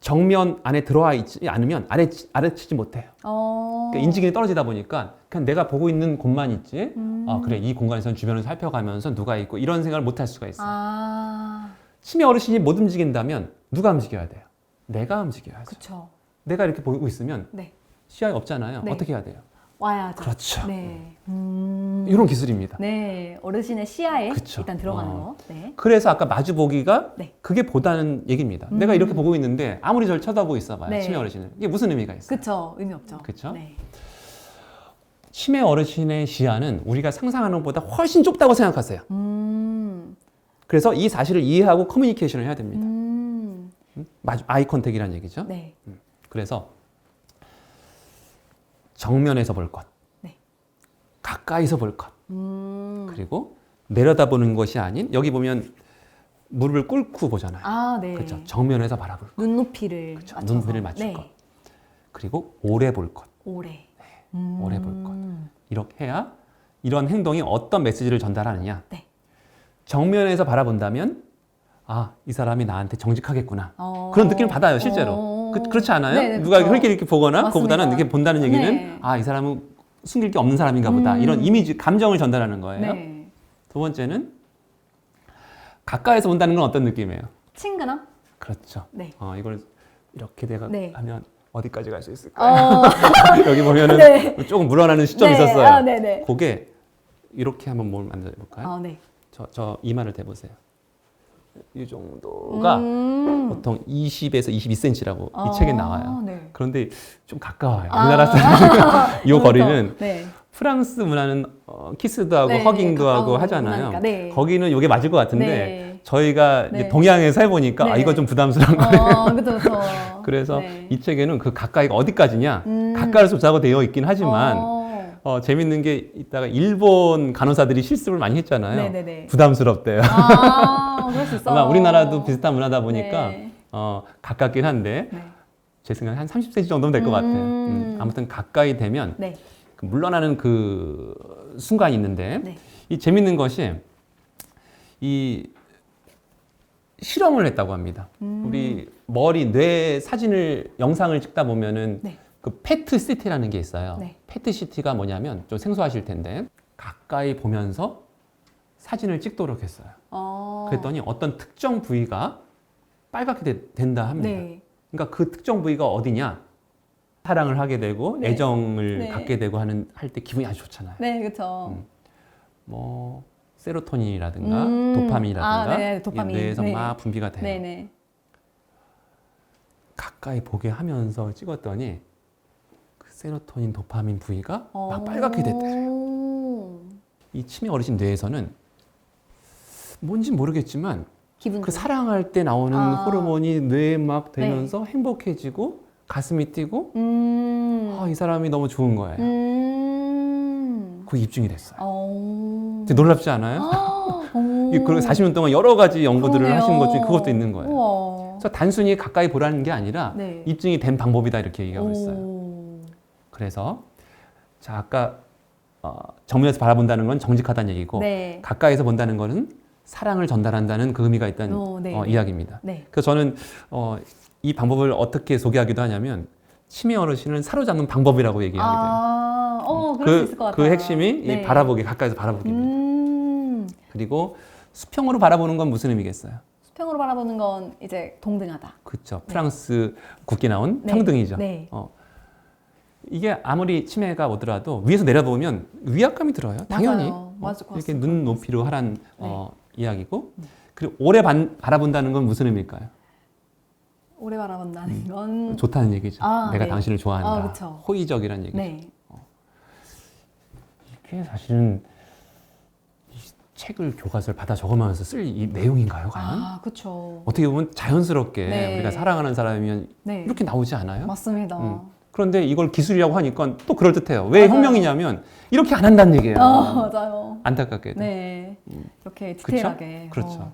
B: 정면 안에 들어와 있지 않으면 알아채지 못해요. 그러니까 인지기능이 떨어지다 보니까 그냥 내가 보고 있는 곳만 있지. 아 그래 이 공간에서는 주변을 살펴가면서 누가 있고 이런 생각을 못 할 수가 있어요. 치매 어르신이 못 움직인다면 누가 움직여야 돼요? 내가 움직여야죠.
A: 그쵸.
B: 내가 이렇게 보고 있으면
A: 네.
B: 시야가 없잖아요.
A: 네.
B: 어떻게 해야 돼요?
A: 와야죠.
B: 그렇죠.
A: 네.
B: 이런 기술입니다.
A: 네. 어르신의 시야에
B: 그쵸.
A: 일단 들어가는 거. 네.
B: 그래서 아까 마주 보기가
A: 네.
B: 그게 보다는 얘기입니다. 내가 이렇게 보고 있는데 아무리 저를 쳐다보고 있어봐요.
A: 네.
B: 치매 어르신을. 이게 무슨 의미가 있어요?
A: 그쵸. 의미 없죠.
B: 그쵸?
A: 네.
B: 치매 어르신의 시야는 우리가 상상하는 것보다 훨씬 좁다고 생각하세요. 그래서 이 사실을 이해하고 커뮤니케이션을 해야 됩니다. 아이 컨택이라는 얘기죠.
A: 네.
B: 그래서 정면에서 볼 것,
A: 네.
B: 가까이서 볼 것, 그리고 내려다보는 것이 아닌 여기 보면 무릎을 꿇고 보잖아요.
A: 아, 네.
B: 그렇죠. 정면에서 바라볼 것,
A: 눈높이를
B: 그렇죠.
A: 맞춰서.
B: 눈높이를 맞출
A: 네.
B: 것, 그리고 오래 볼 것,
A: 오래.
B: 오래 볼 것. 이렇게 해야 이런 행동이 어떤 메시지를 전달하느냐.
A: 네.
B: 정면에서 바라본다면 아, 이 사람이 나한테 정직하겠구나. 그런 느낌을 받아요, 실제로. 그렇지 않아요?
A: 네네,
B: 누가
A: 그쵸.
B: 이렇게 보거나
A: 맞습니다.
B: 그거보다는 이렇게 본다는 얘기는
A: 네.
B: 아, 이 사람은 숨길 게 없는 사람인가 보다. 이런 이미지, 감정을 전달하는 거예요.
A: 네.
B: 두 번째는 가까이서 본다는 건 어떤 느낌이에요?
A: 친근함?
B: 그렇죠.
A: 네.
B: 이걸 이렇게 내가
A: 네.
B: 하면 어디까지 갈 수 있을까요? 여기 보면은
A: 네.
B: 조금 물어나는 시점이
A: 네.
B: 있었어요.
A: 아, 네네.
B: 그게 이렇게 한번 뭘 만들어 볼까요?
A: 아, 네.
B: 저 이마를 대보세요. 이 정도가 보통 20에서 22cm라고 이 책에 나와요.
A: 네.
B: 그런데 좀 가까워요. 우리나라 사람 이 거리는
A: 네.
B: 프랑스 문화는 키스도 하고
A: 네,
B: 허깅도 하고
A: 가까운
B: 하잖아요.
A: 문화니까, 네.
B: 거기는 이게 맞을 것 같은데
A: 네.
B: 저희가 이제
A: 네.
B: 동양에서 해보니까 아,
A: 네.
B: 이거 좀 부담스러운 거예요.
A: 그쵸, 그쵸.
B: 그래서
A: 네.
B: 이 책에는 그 가까이가 어디까지냐 가까이를 쏟자고 되어 있긴 하지만 재밌는 게 이따가 일본 간호사들이 실습을 많이 했잖아요.
A: 네네네.
B: 부담스럽대요.
A: 그럴 수 있어.
B: 아마 우리나라도 비슷한 문화다 보니까
A: 네.
B: 가깝긴 한데
A: 네.
B: 제 생각에 한 30cm 정도면 될 것 같아요. 아무튼 가까이 되면
A: 네.
B: 그 물러나는 그 순간이 있는데
A: 네.
B: 이 재밌는 것이 이 실험을 했다고 합니다. 우리 머리, 뇌 사진을 영상을 찍다 보면은
A: 네.
B: 그 페트 시티라는 게 있어요.
A: 네.
B: 페트 시티가 뭐냐면 좀 생소하실 텐데 가까이 보면서 사진을 찍도록 했어요. 그랬더니 어떤 특정 부위가 빨갛게 된다 합니다.
A: 네.
B: 그러니까 그 특정 부위가 어디냐? 사랑을 하게 되고
A: 네.
B: 애정을
A: 네.
B: 갖게 되고 할 때 기분이 아주 좋잖아요.
A: 네, 그쵸.
B: 뭐 세로토닌이라든가 도파민이라든가
A: 아, 네, 도파민.
B: 뇌에서
A: 네.
B: 막 분비가 돼요.
A: 네네.
B: 가까이 보게 하면서 찍었더니 그 세로토닌, 도파민 부위가 막 빨갛게 됐대요. 이 치매 어르신 뇌에서는 뭔지 모르겠지만
A: 기분
B: 그
A: 좋은.
B: 사랑할 때 나오는 호르몬이 뇌에 막
A: 네.
B: 되면서 행복해지고 가슴이 뛰고 아, 이 사람이 너무 좋은 거예요. 그게 입증이 됐어요. 되게 놀랍지 않아요? 그리고 40년 동안 여러 가지 연구들을
A: 그러네요.
B: 하신 것 중에 그것도 있는 거예요.
A: 우와.
B: 그래서 단순히 가까이 보라는 게 아니라
A: 네.
B: 입증이 된 방법이다 이렇게 얘기하고 있어요. 그래서 자 아까 정면에서 바라본다는 건 정직하다는 얘기고
A: 네.
B: 가까이서 본다는 것은 사랑을 전달한다는 그 의미가 있다는
A: 네.
B: 이야기입니다.
A: 네.
B: 그래서 저는 이 방법을 어떻게 소개하기도 하냐면 치매 어르신을 사로잡는 방법이라고 얘기하게 돼요.
A: 그럴 수 있을 것 같아요.
B: 그 핵심이
A: 네.
B: 이 바라보기, 가까이서 바라보기입니다. 그리고 수평으로 바라보는 건 무슨 의미겠어요?
A: 수평으로 바라보는 건 이제 동등하다.
B: 그렇죠. 프랑스 국기 나온
A: 네.
B: 평등이죠.
A: 네.
B: 이게 아무리 치매가 오더라도 위에서 내려보면 위압감이 들어요. 당연히.
A: 맞아요. 맞을 것
B: 이렇게
A: 같습니다.
B: 눈 높이로 하란
A: 네.
B: 이야기고 그리고 오래 바라본다는 건 무슨 의미일까요?
A: 오래 바라본다는 건
B: 좋다는 얘기죠. 내가
A: 네.
B: 당신을 좋아한다.
A: 그쵸.
B: 호의적이라는 얘기죠.
A: 네.
B: 이게 사실은 이 책을 교과서를 받아 적으면서 쓸 이 내용인가요, 과연?
A: 그렇죠.
B: 어떻게 보면 자연스럽게
A: 네.
B: 우리가 사랑하는 사람이면
A: 네.
B: 이렇게 나오지 않아요?
A: 맞습니다.
B: 그런데 이걸 기술이라고 하니까 또 그럴듯해요. 왜
A: 맞아요.
B: 혁명이냐면 이렇게 안 한다는 얘기예요.
A: 맞아요.
B: 안타깝게도.
A: 네. 이렇게 디테일하게.
B: 그렇죠.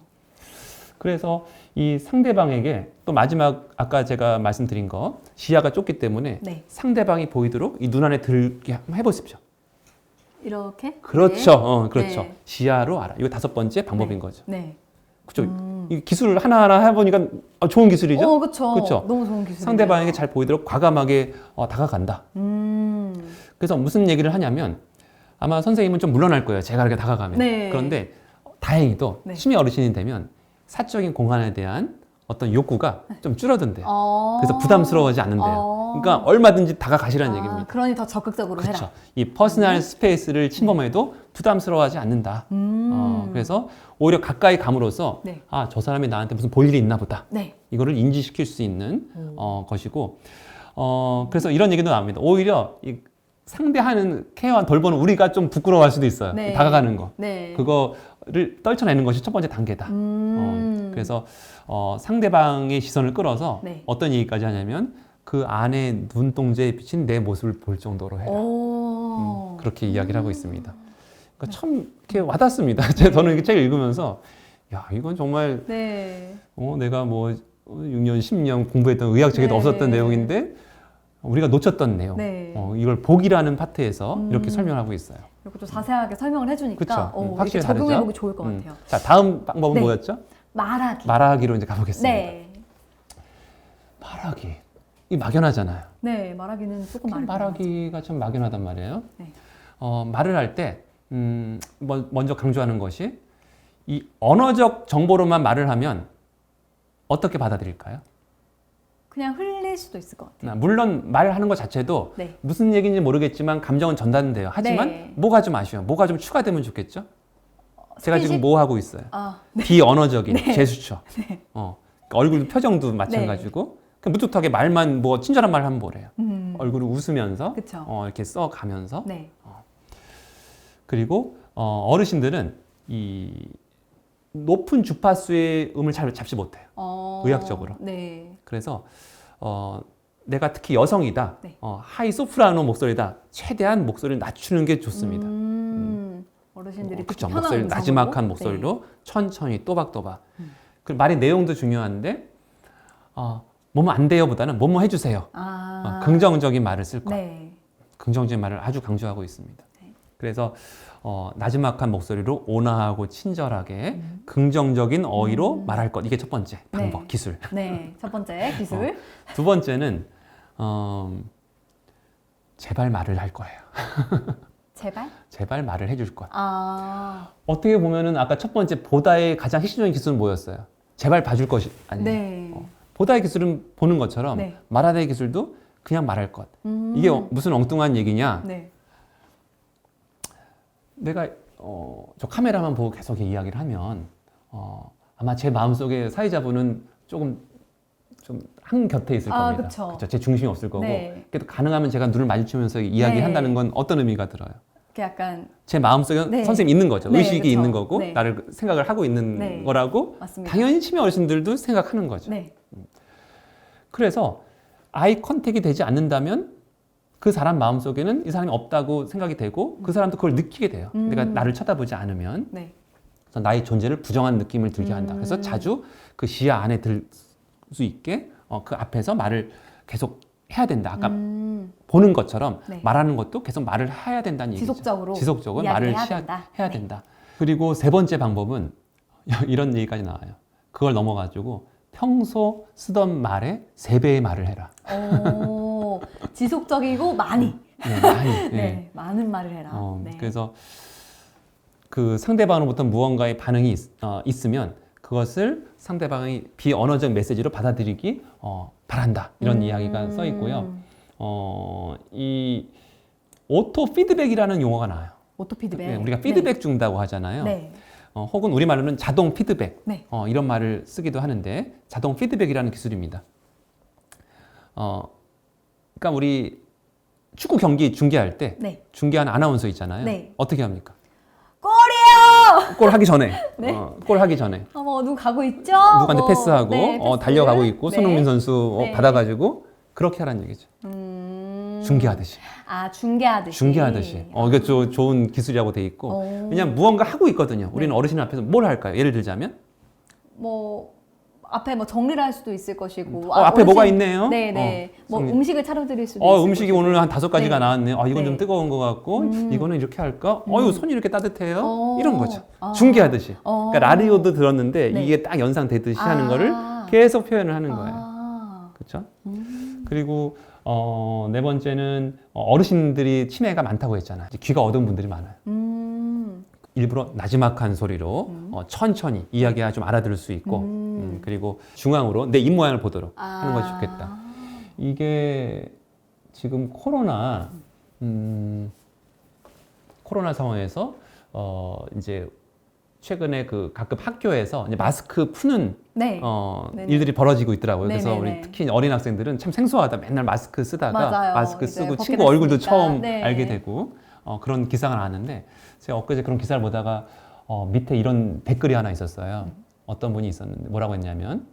B: 그래서 이 상대방에게 또 마지막 아까 제가 말씀드린 거 시야가 좁기 때문에
A: 네.
B: 상대방이 보이도록 이 눈 안에 들게 한번 해보십시오.
A: 이렇게?
B: 그렇죠.
A: 네.
B: 그렇죠.
A: 네.
B: 시야로 알아. 이거 5번째 방법인
A: 네.
B: 거죠.
A: 네.
B: 그죠? 이 기술을 하나하나 해보니까 좋은 기술이죠.
A: 그렇죠.
B: 그쵸?
A: 너무 좋은 기술.
B: 상대방에게 잘 보이도록 과감하게 다가간다. 그래서 무슨 얘기를 하냐면 아마 선생님은 좀 물러날 거예요. 제가 이렇게 다가가면.
A: 네.
B: 그런데 다행히도
A: 네.
B: 취미 어르신이 되면 사적인 공간에 대한 어떤 욕구가 좀 줄어든대요. 그래서 부담스러워하지 않는데요. 그러니까 얼마든지 다가가시라는 얘기입니다.
A: 그러니 더 적극적으로
B: 그렇죠.
A: 해라.
B: 이 퍼스널 스페이스를 침범해도 부담스러워하지 않는다. 그래서 오히려 가까이 감으로써
A: 네.
B: 저 사람이 나한테 무슨 볼 일이 있나 보다.
A: 네.
B: 이거를 인지시킬 수 있는 것이고 그래서 이런 얘기도 나옵니다. 오히려 이 상대하는 케어한 돌보는 우리가 좀 부끄러워할 수도 있어요.
A: 네.
B: 다가가는 거.
A: 네.
B: 그거를 떨쳐내는 것이 첫 번째 단계다. 그래서 상대방의 시선을 끌어서
A: 네.
B: 어떤 얘기까지 하냐면 그 안에 눈동자에 비친 내 모습을 볼 정도로 해라. 그렇게 이야기를 하고 있습니다. 그러니까 참 이렇게 와닿습니다. 저는 이 책을 읽으면서 야 이건 정말
A: 네.
B: 내가 뭐 6년, 10년 공부했던 의학책에도
A: 네.
B: 없었던 내용인데 우리가 놓쳤던 내용.
A: 네.
B: 이걸 복이라는 파트에서 이렇게 설명하고 있어요.
A: 이렇게 또 자세하게 설명을 해주니까
B: 그쵸.
A: 이렇게
B: 확실히
A: 적용해보기
B: 다르죠?
A: 좋을 것 같아요.
B: 자, 다음 방법은
A: 네.
B: 뭐였죠?
A: 말하기.
B: 말하기로 이제 가보겠습니다.
A: 네.
B: 말하기. 이 막연하잖아요.
A: 네, 말하기는 조금 말이
B: 말하기가 참 막연하단 말이에요.
A: 네.
B: 말을 할 때 먼저 강조하는 것이 이 언어적 정보로만 말을 하면 어떻게 받아들일까요?
A: 그냥 흘릴 수도 있을 것 같아요.
B: 물론 말하는 것 자체도
A: 네.
B: 무슨 얘기인지 모르겠지만 감정은 전달돼요. 하지만
A: 네.
B: 뭐가 좀 아쉬워요. 뭐가 좀 추가되면 좋겠죠? 제가 지금
A: 스킨십?
B: 뭐 하고 있어요?
A: 네.
B: 비언어적인
A: 네.
B: 제스처. 그러니까 얼굴 표정도 마찬가지고 그냥 무뚝뚝하게 말만 뭐 친절한 말 하면 뭐래요. 얼굴을 웃으면서
A: 그쵸.
B: 이렇게 써가면서
A: 네.
B: 그리고 어르신들은 이 높은 주파수의 음을 잘 잡지 못해요. 의학적으로.
A: 네.
B: 그래서 내가 특히 여성이다.
A: 네.
B: 하이 소프라노 목소리다. 최대한 목소리를 낮추는 게 좋습니다.
A: 어르신들이
B: 그렇죠.
A: 편한
B: 목소리
A: 음성으로?
B: 나지막한 목소리로 천천히 또박또박. 그 말의 내용도 중요한데 뭐뭐 안 돼요보다는 뭐뭐 해주세요. 긍정적인 말을 쓸 것.
A: 네.
B: 긍정적인 말을 아주 강조하고 있습니다.
A: 네.
B: 그래서 나지막한 목소리로 온화하고 친절하게 긍정적인 어휘로 말할 것. 이게 첫 번째 방법,
A: 네.
B: 기술.
A: 네. 첫 번째 기술.
B: 두 번째는 제발 말을 할 거예요.
A: 제발?
B: 제발 말을 해줄 것.
A: 아.
B: 어떻게 보면은 아까 첫 번째 보다의 가장 핵심적인 기술은 뭐였어요? 제발 봐줄 것이 아니에요.
A: 네.
B: 보다의 기술은 보는 것처럼
A: 네.
B: 말하다의 기술도 그냥 말할 것. 이게 무슨 엉뚱한 얘기냐?
A: 네.
B: 내가 저 카메라만 보고 계속 이야기를 하면 아마 제 마음속에 사회자분은 조금 좀 한 곁에 있을 겁니다.
A: 그쵸.
B: 그쵸? 제 중심이 없을 거고.
A: 네.
B: 그래도 가능하면 제가 눈을 마주치면서 이야기한다는 건 어떤 의미가 들어요?
A: 이렇게 약간
B: 제 마음속에
A: 네.
B: 선생님이 있는 거죠.
A: 네,
B: 의식이
A: 그쵸.
B: 있는 거고
A: 네.
B: 나를 생각을 하고 있는
A: 네.
B: 거라고
A: 맞습니다.
B: 당연히 치매 어르신들도 생각하는 거죠.
A: 네.
B: 그래서 아이 컨택이 되지 않는다면 그 사람 마음속에는 이 사람이 없다고 생각이 되고 그 사람도 그걸 느끼게 돼요. 내가 나를 쳐다보지 않으면
A: 네.
B: 그래서 나의 존재를 부정한 느낌을 들게 한다. 그래서 자주 그 시야 안에 들 수 있게 그 앞에서 말을 계속 해야 된다. 아까 보는 것처럼
A: 네.
B: 말하는 것도 계속 말을 해야 된다는 얘기죠.
A: 지속적으로
B: 말을
A: 이야기해야
B: 해야
A: 된다.
B: 된다. 그리고 세 번째 방법은 이런 얘기까지 나와요. 그걸 넘어가지고 평소 쓰던 말의 3배의 말을 해라.
A: 오, 지속적이고 많이.
B: 네, 많이.
A: 네.
B: 네.
A: 많은 말을 해라. 네.
B: 그래서 그 상대방으로부터 무언가의 반응이 있으면 그것을 상대방의 비언어적 메시지로 받아들이기 바란다. 이런 이야기가 써 있고요. 이 오토 피드백이라는 용어가 나와요.
A: 오토 피드백.
B: 네, 우리가 피드백 준다고 하잖아요.
A: 네.
B: 혹은 우리말로는 자동 피드백.
A: 네.
B: 이런 말을 쓰기도 하는데 자동 피드백이라는 기술입니다. 그러니까 우리 축구 경기 중계할 때
A: 네.
B: 중계하는 아나운서 있잖아요.
A: 네.
B: 어떻게 합니까?
A: 골이에요!
B: 골 하기 전에.
A: 네.
B: 골 하기 전에.
A: 누구 가고 있죠?
B: 누구한테 패스하고
A: 네, 패스.
B: 달려가고 있고
A: 네.
B: 손흥민 선수
A: 네.
B: 받아가지고 그렇게 하라는 얘기죠. 중계하듯이.
A: 중계하듯이.
B: 중계하듯이. 이게 좋은 기술이라고 돼 있고. 왜냐하면 무언가 하고 있거든요. 우리는 어르신 앞에서 뭘 할까요? 예를 들자면
A: 뭐 앞에 뭐 정리를 할 수도 있을 것이고.
B: 앞에 뭐가 있네요.
A: 네네. 뭐
B: 정리.
A: 음식을 차려드릴 수도 있을
B: 음식이
A: 것이고.
B: 오늘 한 5가지가
A: 네.
B: 나왔네요. 이건
A: 네.
B: 좀 뜨거운 것 같고, 이거는 이렇게 할까? 손이 이렇게 따뜻해요? 이런 거죠.
A: 아.
B: 중계하듯이. 그러니까 라디오도 들었는데
A: 네.
B: 이게 딱 연상되듯이 하는 거를 계속 표현을 하는 거예요. 그렇죠? 그리고 네 번째는 어르신들이 치매가 많다고 했잖아요. 귀가 어두운 분들이 많아요. 일부러 나지막한 소리로 천천히 이야기가 좀 알아들을 수 있고 그리고 중앙으로 내 입 모양을 보도록 하는 것이 좋겠다. 이게 지금 코로나 상황에서 이제 최근에 그 각급 학교에서 이제 마스크 푸는
A: 네.
B: 일들이 벌어지고 있더라고요. 그래서
A: 네네네.
B: 우리 특히 어린 학생들은 참 생소하다. 맨날 마스크 쓰다가
A: 맞아요.
B: 마스크
A: 이제
B: 쓰고
A: 벗게
B: 친구 얼굴도
A: 됐으니까.
B: 처음
A: 네.
B: 알게 되고 그런 기사가 나왔는데 제가 엊그제 그런 기사를 보다가 밑에 이런 댓글이 하나 있었어요. 어떤 분이 있었는데 뭐라고 했냐면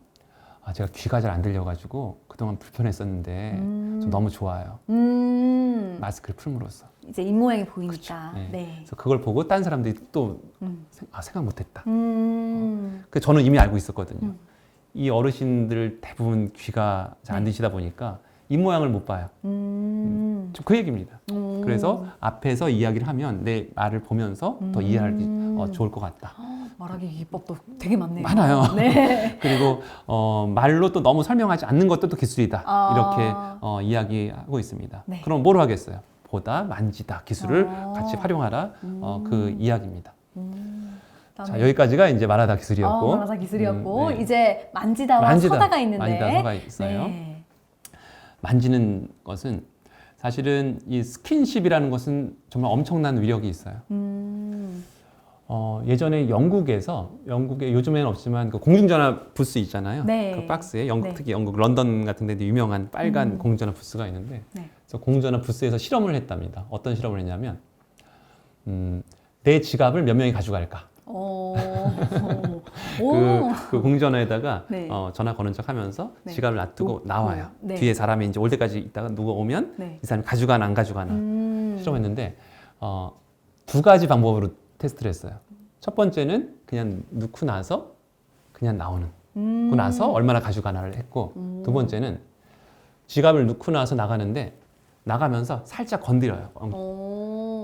B: 제가 귀가 잘 안 들려가지고 그동안 불편했었는데 좀 너무 좋아요. 마스크를 풀므로써.
A: 이제 입 모양이 보이니까.
B: 네.
A: 네.
B: 그래서 그걸 보고 다른 사람들이 또 생각 못했다.
A: 음.
B: 그 저는 이미 알고 있었거든요. 이 어르신들 대부분 귀가 잘 안 들리시다 보니까 입 모양을 못 봐요. 좀 그 얘기입니다. 그래서 앞에서 이야기를 하면 내 말을 보면서 더 이해하기 좋을 것 같다.
A: 말하기 기법도 되게 많네요.
B: 많아요.
A: 네.
B: 그리고 말로 또 너무 설명하지 않는 것도 또 기술이다.
A: 아.
B: 이렇게 이야기하고 있습니다.
A: 네.
B: 그럼 뭘 하겠어요? 보다, 만지다 기술을
A: 아.
B: 같이 활용하라. 그 이야기입니다. 자,
A: 그다음에
B: 여기까지가 이제 말하다 기술이었고.
A: 말하다 기술이었고
B: 네.
A: 이제 만지다와 서다가 있는데.
B: 만지다 서가 있어요.
A: 네.
B: 만지는 것은 사실은 이 스킨십이라는 것은 정말 엄청난 위력이 있어요. 예전에 영국에 요즘에는 없지만 그 공중전화 부스 있잖아요.
A: 네.
B: 그 박스에
A: 네.
B: 특히 영국 런던 같은 데도 유명한 빨간 공중전화 부스가 있는데
A: 네.
B: 그래서 공중전화 부스에서 실험을 했답니다. 어떤 실험을 했냐면 내 지갑을 몇 명이 가져갈까? 그 공중전화에다가
A: 네.
B: 전화 거는 척 하면서
A: 네.
B: 지갑을 놔두고 나와요.
A: 네.
B: 뒤에 사람이 이제 올 때까지 있다가 누가 오면
A: 네.
B: 이 사람이 가져가나 안 가져가나 실험했는데 2가지 방법으로 테스트를 했어요. 첫 번째는 그냥 넣고 나서 그냥 나오는. 그러고 나서 얼마나 가져가나를 했고 두 번째는 지갑을 넣고 나서 나가는데 나가면서 살짝 건드려요.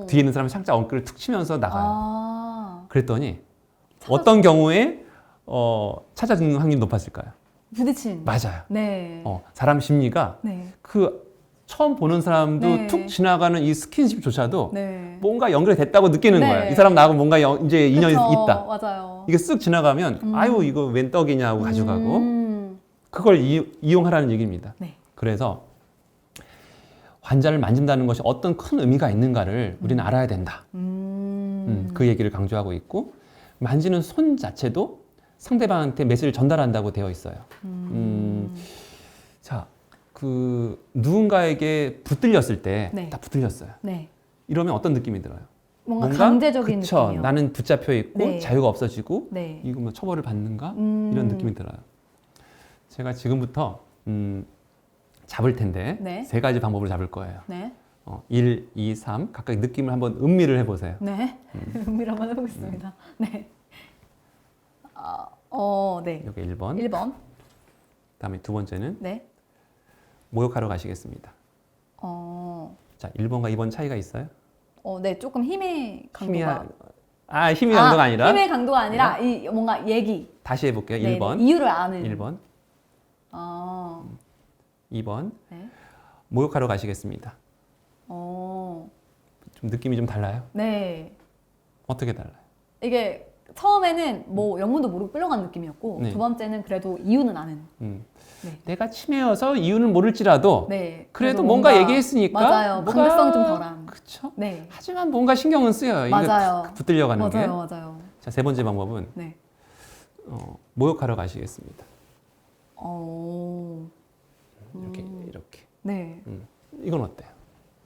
B: 뒤에 있는 사람이 살짝 엉클을 툭 치면서 나가요. 그랬더니 어떤 경우에 찾아주는 확률이 높았을까요?
A: 부딪힌.
B: 맞아요.
A: 네.
B: 사람 심리가
A: 네.
B: 그 처음 보는 사람도
A: 네.
B: 툭 지나가는 이 스킨십조차도
A: 네.
B: 뭔가 연결이 됐다고 느끼는
A: 네.
B: 거예요. 이 사람 나하고 뭔가 이제 인연이
A: 그쵸.
B: 있다.
A: 맞아요.
B: 이게 쓱 지나가면 아유 이거 웬 떡이냐 하고 가져가고 그걸 이용하라는 얘기입니다.
A: 네.
B: 그래서 환자를 만진다는 것이 어떤 큰 의미가 있는가를 우리는 알아야 된다. 그 얘기를 강조하고 있고 만지는 손 자체도 상대방한테 메시지를 전달한다고 되어 있어요. 자, 그 누군가에게 붙들렸을 때 딱
A: 네.
B: 붙들렸어요.
A: 네.
B: 이러면 어떤 느낌이 들어요?
A: 뭔가 강제적인
B: 그쵸,
A: 느낌이요.
B: 나는 붙잡혀 있고
A: 네.
B: 자유가 없어지고
A: 네.
B: 이거 뭐 처벌을 받는가 이런 느낌이 들어요. 제가 지금부터 잡을 텐데
A: 네.
B: 3가지 방법으로 잡을 거예요.
A: 네.
B: 1, 2, 3 각각 느낌을 한번 음미를 해보세요.
A: 네. 음미를 한번 해보겠습니다. 네. 네.
B: 여기 1번.
A: 1번.
B: 그다음에 두 번째는
A: 네.
B: 모욕하러 가시겠습니다. 자, 1번과 2번 차이가 있어요?
A: 네. 조금 힘의 강도가.
B: 힘이 강도가 아니라
A: 힘의 강도가 아니라 이 뭔가 얘기.
B: 다시 해볼게요.
A: 네,
B: 1번.
A: 이유를 아는.
B: 1번. 2번.
A: 네.
B: 모욕하러 가시겠습니다. 좀 느낌이 좀 달라요?
A: 네.
B: 어떻게 달라요?
A: 이게 처음에는 뭐 영문도 모르고 끌려간 느낌이었고
B: 네.
A: 두 번째는 그래도 이유는 아는. 네.
B: 내가 치매여서 이유는 모를지라도
A: 네.
B: 그래도 뭔가 얘기했으니까
A: 맞아요.
B: 뭐가-
A: 강제성 좀 덜한.
B: 그렇죠.
A: 네.
B: 하지만 뭔가 신경은 쓰여요. 이거
A: 맞아요.
B: 탁 붙들려가는 게.
A: 맞아요. 맞아요.
B: 자, 3번째 방법은
A: 네.
B: 모욕하러 가시겠습니다. 이렇게.
A: 네.
B: 이건 어때요?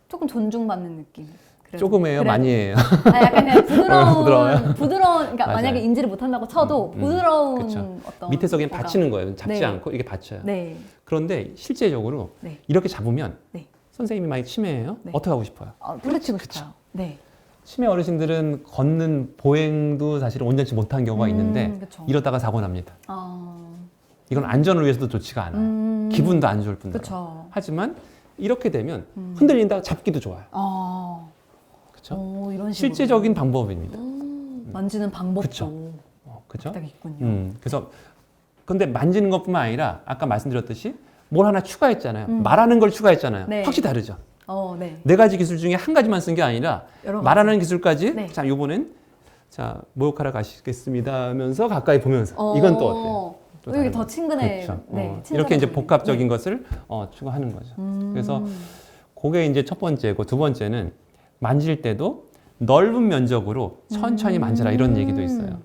A: 조금 존중받는 느낌. 그래도.
B: 조금이에요,
A: 그래도.
B: 많이에요.
A: 약간 그냥
B: 부드러워요?
A: 그러니까
B: 맞아요.
A: 만약에 인지를 못한다고 쳐도 부드러운
B: 그쵸.
A: 어떤
B: 밑에서 그냥
A: 뭔가-
B: 받치는 거예요. 잡지
A: 네.
B: 않고 이게 받쳐요.
A: 네.
B: 그런데 실제적으로
A: 네.
B: 이렇게 잡으면
A: 네.
B: 선생님이 만약 치매예요?
A: 네.
B: 어떻게 하고 싶어요?
A: 뿌리치고 싶어요. 네.
B: 치매 어르신들은 걷는 보행도 사실 온전치 못한 경우가 있는데
A: 그쵸.
B: 이러다가 사고 납니다. 이건 안전을 위해서도 좋지가 않아요. 기분도 안 좋을 뿐더러.
A: 그렇죠.
B: 하지만 이렇게 되면 흔들린다 잡기도 좋아요. 그렇죠?
A: 이런 식으로.
B: 실제적인 방법입니다.
A: 만지는 방법도
B: 그쵸. 그렇죠?
A: 딱 있군요.
B: 그래서 근데 만지는 것뿐만 아니라 아까 말씀드렸듯이 뭘 하나 추가했잖아요. 말하는 걸 추가했잖아요.
A: 네.
B: 확실히 다르죠.
A: 네.
B: 네 가지 기술 중에 한 가지만 쓴 게 아니라
A: 여러 가지.
B: 말하는 기술까지.
A: 네.
B: 자, 요거는 자 목욕하러 가시겠습니다 하면서 가까이 보면서 이건 또 어때요? 또
A: 여기
B: 다른
A: 더
B: 거.
A: 친근해.
B: 그렇죠.
A: 네,
B: 이렇게 이제
A: 친절하게.
B: 복합적인 것을 추가하는 거죠. 그래서 그게 이제 첫 번째고 두 번째는 만질 때도 넓은 면적으로 천천히 만져라 이런 얘기도 있어요.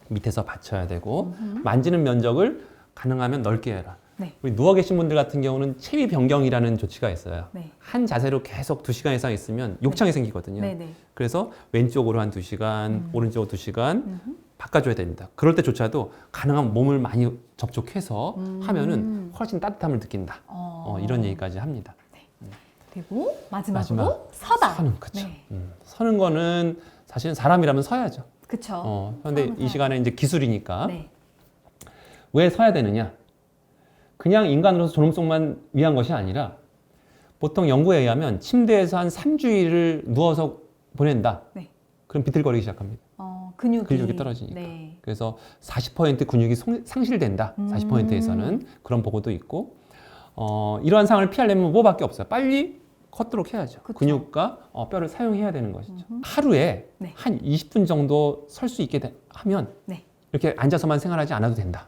B: 밑에서 받쳐야 되고 만지는 면적을 가능하면 넓게 해라.
A: 네.
B: 우리 누워 계신 분들 같은 경우는 체위 변경이라는 조치가 있어요.
A: 네.
B: 한 자세로 계속 2시간 이상 있으면 욕창이 생기거든요.
A: 네, 네.
B: 그래서 왼쪽으로 한 2시간, 오른쪽으로 2시간 바꿔줘야 됩니다. 그럴 때조차도 가능한 몸을 많이 접촉해서 하면은 훨씬 따뜻함을 느낀다. 이런 얘기까지 합니다.
A: 그리고 마지막으로
B: 마지막,
A: 서다.
B: 서는 그렇죠.
A: 네.
B: 서는 거는 사실은 사람이라면 서야죠.
A: 그렇죠.
B: 그런데 이 시간에 이제 기술이니까
A: 네.
B: 왜 서야 되느냐? 그냥 인간으로서 존엄성만 위한 것이 아니라 보통 연구에 의하면 침대에서 한 3주일을 누워서 보낸다.
A: 네.
B: 그럼 비틀거리기 시작합니다.
A: 근육이
B: 떨어지니까.
A: 네.
B: 그래서 40% 근육이 상실된다. 40%에서는 그런 보고도 있고 이러한 상황을 피하려면 뭐밖에 없어요. 빨리 걷도록 해야죠.
A: 그쵸.
B: 근육과 뼈를 사용해야 되는 것이죠. 하루에
A: 네.
B: 한 20분 정도 설 수 있게 하면
A: 네.
B: 이렇게 앉아서만 생활하지 않아도 된다.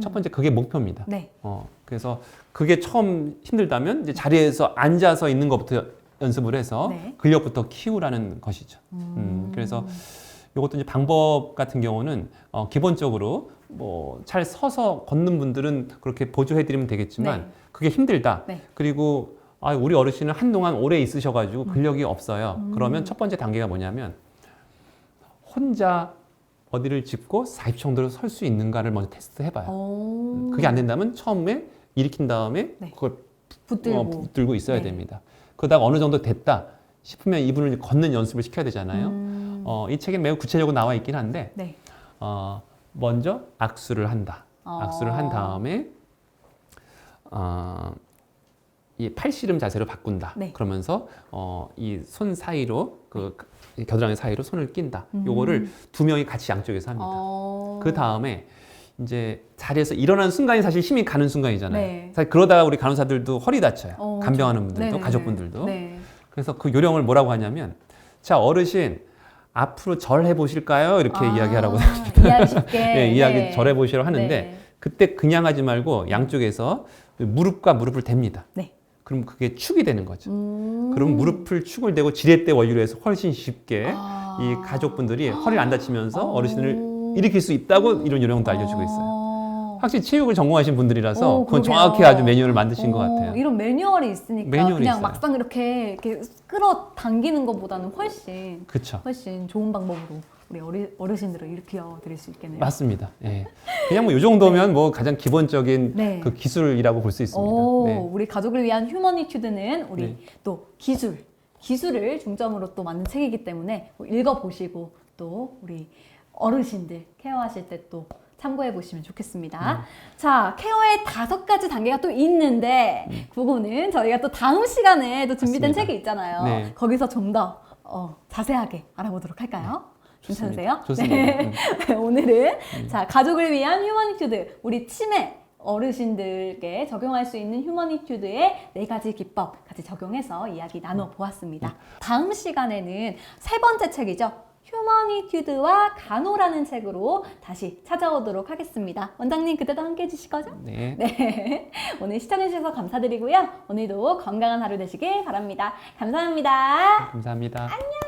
B: 첫 번째 그게 목표입니다.
A: 네.
B: 그래서 그게 처음 힘들다면 이제 자리에서 앉아서 있는 것부터 연습을 해서
A: 네.
B: 근력부터 키우라는 것이죠. 그래서 이것도 이제 방법 같은 경우는 기본적으로 뭐 잘 서서 걷는 분들은 그렇게 보조해드리면 되겠지만
A: 네.
B: 그게 힘들다.
A: 네.
B: 그리고 우리 어르신은 한동안 오래 있으셔가지고 근력이 없어요. 그러면 첫 번째 단계가 뭐냐면 혼자 어디를 짚고 40초 정도로 설 수 있는가를 먼저 테스트 해봐요. 그게 안 된다면 처음에 일으킨 다음에
A: 네.
B: 그걸
A: 붙들고.
B: 붙들고 있어야
A: 네.
B: 됩니다. 그러다가 어느 정도 됐다 싶으면 이분을 걷는 연습을 시켜야 되잖아요. 이 책에 매우 구체적으로 나와 있긴 한데
A: 네.
B: 먼저 악수를 한다. 악수를 한 다음에 이 팔씨름 자세로 바꾼다.
A: 네.
B: 그러면서 이 손 사이로 이 겨드랑이 사이로 손을 낀다. 요거를 두 명이 같이 양쪽에서 합니다. 그 다음에 이제 자리에서 일어나는 순간이 사실 힘이 가는 순간이잖아요.
A: 네.
B: 사실 그러다가 우리 간호사들도 허리 다쳐요. 간병하는 분들도
A: 네네네.
B: 가족분들도.
A: 네.
B: 그래서 그 요령을 뭐라고 하냐면 자 어르신 앞으로 절 해보실까요? 이렇게 이야기하라고
A: 이해하기 쉽게.
B: 네, 이야기
A: 네.
B: 절 해보시라고 하는데
A: 네.
B: 그때 그냥 하지 말고 양쪽에서 무릎과 무릎을 댑니다.
A: 네.
B: 그럼 그게 축이 되는 거죠. 그럼 무릎을 축을 대고 지렛대 원리로 해서 훨씬 쉽게 이 가족분들이 허리를 안 다치면서 어르신을 일으킬 수 있다고 이런 요령도 알려주고 있어요. 확실히 체육을 전공하신 분들이라서 그건
A: 그러게요.
B: 정확히 아주 매뉴얼을 만드신 것 같아요.
A: 이런 매뉴얼이 있으니까
B: 매뉴얼이
A: 그냥
B: 있어요.
A: 막상 이렇게 끌어당기는 것보다는
B: 그렇죠.
A: 훨씬 좋은 방법으로 우리 어르신들을 일으켜 드릴 수 있겠네요.
B: 맞습니다. 예. 그냥 뭐 이 정도면 뭐 가장 기본적인
A: 네.
B: 그 기술이라고 볼 수 있습니다. 네.
A: 우리 가족을 위한 휴머니튜드는 우리
B: 네.
A: 또 기술을 중점으로 또 만든 책이기 때문에 읽어보시고 또 우리 어르신들 케어하실 때 또 참고해 보시면 좋겠습니다. 자, 케어의 5가지 단계가 또 있는데 그거는 저희가 또 다음 시간에 또 준비된
B: 맞습니다.
A: 책이 있잖아요.
B: 네.
A: 거기서 좀 더 자세하게 알아보도록 할까요? 괜찮으세요?
B: 좋습니다.
A: 네. 오늘은 자, 가족을 위한 휴머니튜드 우리 치매 어르신들께 적용할 수 있는 휴머니튜드의 4가지 기법 같이 적용해서 이야기 나눠보았습니다. 다음 시간에는 3번째 책이죠. 휴머니튜드와 간호라는 책으로 다시 찾아오도록 하겠습니다. 원장님 그때도 함께 해주실 거죠?
B: 네.
A: 네. 오늘 시청해주셔서 감사드리고요. 오늘도 건강한 하루 되시길 바랍니다. 감사합니다.
B: 감사합니다.
A: 안녕.